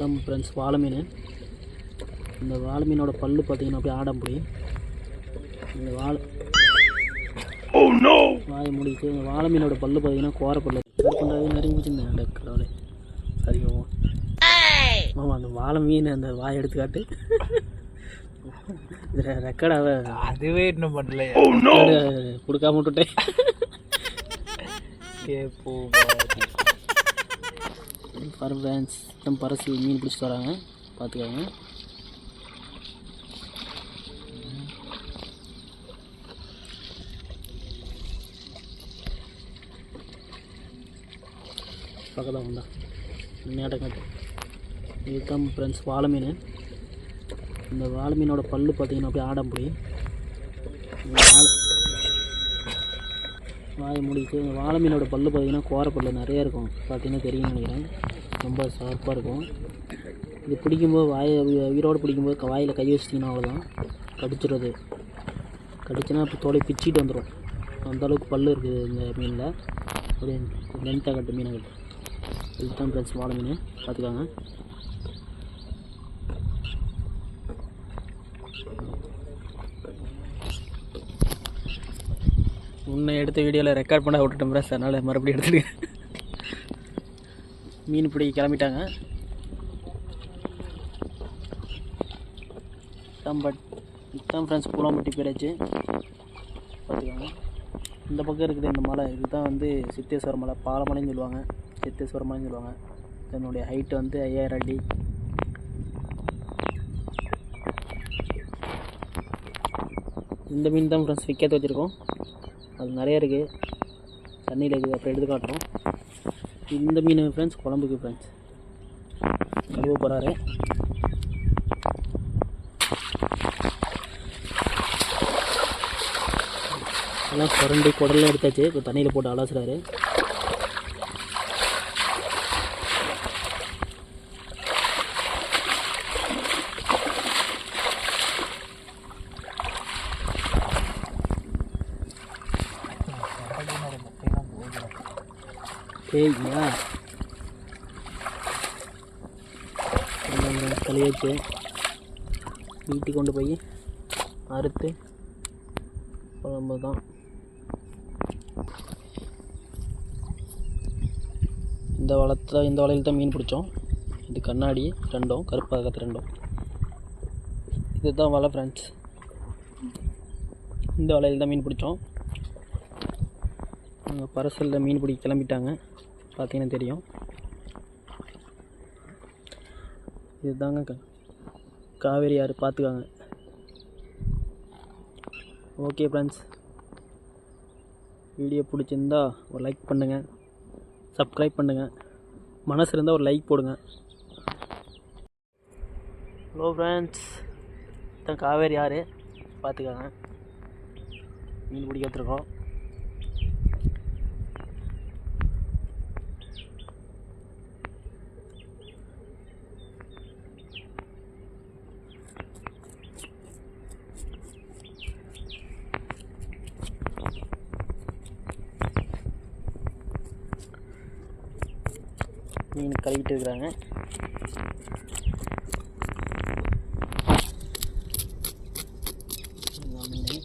Friends வாழை மீன். இந்த வாழை மீனோட பல்லு பார்த்தீங்கன்னா அப்படியே ஆடம்புடி. இந்த வாயை முடிச்சு இந்த வாழை மீனோட பல்லு பார்த்தீங்கன்னா கோரப்பல்லு பண்ணுறது நிறைய பிடிச்சிருந்தேன். அந்த கடவுளே சரிங்க ஆமாம், அந்த வாழை மீன் அந்த வாயை எடுத்துக்காட்டு இதில் ரெக்கார்டாக அதுவே இன்னும் பண்ணல, கொடுக்காம விட்டுட்டேன். ஃப்ரெண்ட்ஸ் நம்ம பரசு மீன் பிடிச்சிட்டு வராங்க, பார்த்துக்காங்க. பக்கத்தான் உண்டா நேட்டக்காட்டு. இதுதான் ஃப்ரெண்ட்ஸ் வாழை மீன். இந்த வாழை மீனோட பல்லு பார்த்தீங்கன்னா அப்படியே ஆடம்புடி. வாயை முடிச்சு இந்த வாழை மீனோட பல்லு பார்த்தீங்கன்னா கோரப்பல்லு நிறையா இருக்கும், பார்த்தீங்கன்னா தெரியும்னு நினைக்கிறேன். ரொம்ப ஷார்ப்பாக இருக்கும். இது பிடிக்கும்போது வாயை உயிரோடு பிடிக்கும்போது வாயில் கை வச்சிட்டிங்கன்னா அவ்வளோதான், கடிச்சிடுறது. கடிச்சுன்னா இப்போ தோலை பிச்சுட்டு வந்துடும், அந்தளவுக்கு பல்லு இருக்குது இந்த மீனில். அப்படியே லென்த்தாக கட்டு மீனை கட்டு. இதுதான் ஃப்ரெண்ட்ஸ் வாழை மீன், பார்த்துக்காங்க. முன்னே எடுத்த வீடியோவில் ரெக்கார்ட் பண்ண விட்டுட்டோம் ஃப்ரெண்ட்ஸ், அதனால் மறுபடியும் எடுத்துட்டு மீன் பிடிக்க கிளம்பிட்டாங்க. இதுதான் ஃப்ரெண்ட்ஸ் பூலாம்பட்டி பேராச்சு, பார்த்துக்காங்க. இந்த பக்கம் இருக்குது இந்த மலை, இதுதான் வந்து சித்தேஸ்வர மலை, பாலமலைன்னு சொல்லுவாங்க, சித்தேஸ்வர மலைன்னு சொல்லுவாங்க. இதனுடைய ஹைட்டு வந்து 5000 அடி. இந்த மீன் தான் ஃப்ரெண்ட்ஸ் விற்காத வச்சுருக்கோம், அது நிறைய இருக்குது, தண்ணியில் இருக்குது, அப்புறம் எடுத்து காட்டுறோம். இந்த மீன் ஃப்ரெண்ட்ஸ் குழம்புக்கு ஃப்ரெண்ட்ஸ் கழுவ போகிறாரு. எல்லாம் சுரண்டி குடலாம் எடுத்தாச்சு, இப்போ தண்ணியில் போட்டு அலசுறாரு. சரிங்களா, கழியாச்சு. வீட்டுக்கு கொண்டு போய் அறுத்து குழம்பு தான். இந்த வலையில் தான் மீன் பிடிச்சோம். இது கண்ணாடி ரெண்டும், கருப்பாகத்து ரெண்டும். இதுதான் வலை ஃப்ரெண்ட்ஸ். இந்த வலையில் தான் மீன் பிடிச்சோம். பரசலில் மீன் பிடிக்க கிளம்பிட்டாங்க, பார்த்தீங்கன்னா தெரியும். இதுதாங்க காவேரி ஆறு, பார்த்துக்காங்க. ஓகே ஃப்ரெண்ட்ஸ், வீடியோ பிடிச்சிருந்தா ஒரு லைக் பண்ணுங்கள், சப்ஸ்கிரைப் பண்ணுங்கள், மனசு இருந்தால் ஒரு லைக் போடுங்க. ஹலோ ஃப்ரெண்ட்ஸ், இதுதான் காவேரி ஆறு, பார்த்துக்காங்க. மீன் பிடிக்க வச்சுருக்கோம். மீன் கழுவிட்டு இருக்கிறாங்க. மீன்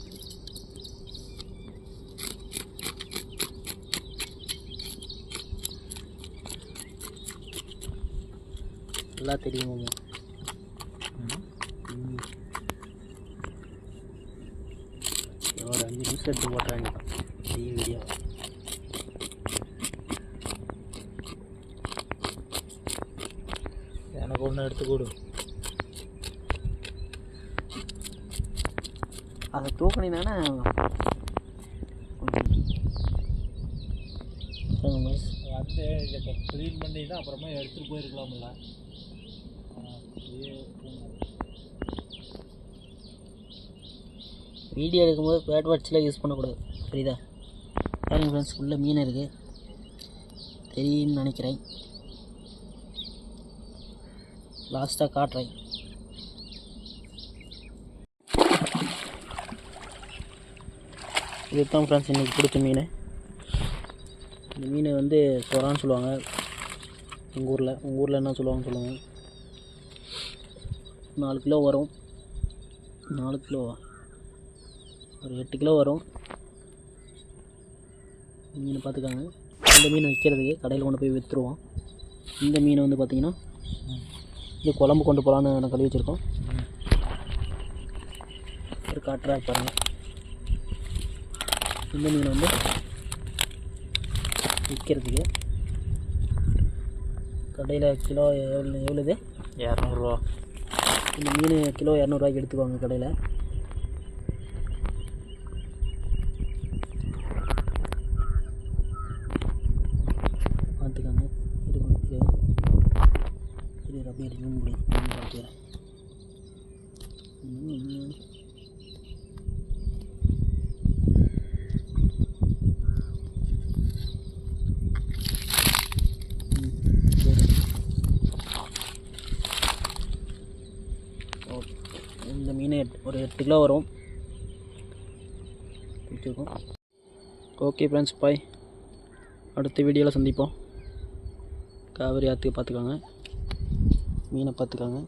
நல்லா தெரியுமா, ஒரு 5 நிமிஷம் எடுத்து போட்டுறாங்க வீடியோ. எனக்கு ஒன்று எடுத்து கொடு, அதை தூக்கினீங்கன்னா வந்து க்ளீன் பண்ணி தான் அப்புறமா எடுத்துகிட்டு போயிருக்கலாம்ல. வீடியோ எடுக்கும்போது பேட் வாட்ச்லாம் யூஸ் பண்ணக்கூடாது, சரிதா? பாருங்கள் ஃப்ரெண்ட்ஸ், உள்ள மீன் இருக்குது, தெரியும்னு நினைக்கிறேன். லாஸ்ட்டாக காட்டுறேன். இதுதான் ஃப்ரெண்ட்ஸ் இன்றைக்கி பிடிச்ச மீன். இந்த மீன் வந்து சொரான்னு சொல்லுவாங்க உங்கள் ஊரில் என்ன சொல்லுவாங்கன்னு சொல்லுவாங்க. 4 கிலோ வரும். 4 கிலோவா, ஒரு 8 கிலோ வரும் மீன் பார்த்துக்காங்க. இந்த மீன் விற்கிறதுக்கு கடையில் கொண்டு போய் விற்றுருவோம். இந்த மீன் வந்து பார்த்திங்கன்னா இது குழம்பு கொண்டு போகலான்னு நான் கழுவி வச்சுருக்கோம். ஒரு காட்டுறா பாருங்கள். இந்த மீன் வந்து விற்கிறதுக்கு கடையில் கிலோ எவ்வளோது 200 இந்த மீன் கிலோ 200 எடுத்துக்குவாங்க கடையில். பார்த்துக்காங்க. இது அப்படியே ஜூம் பண்ணி பார்த்துக்கிறேன். இந்த மீன் ஒரு 8 கிலோ வரும். பிடிச்சிருக்கோம். ஓகே ஃப்ரெண்ட்ஸ், பாய். அடுத்த வீடியோவில் சந்திப்போம். காவேரி ஆற்றுக்கு பார்த்துக்காங்க. மீனை பார்த்துக்காங்க.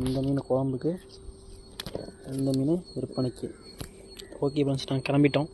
இந்த மீன் குழம்புக்கு, இந்த மீன் விற்பனைக்கு. ஓகே ஃப்ரெண்ட்ஸ், நாங்கள் கிளம்பிட்டோம்.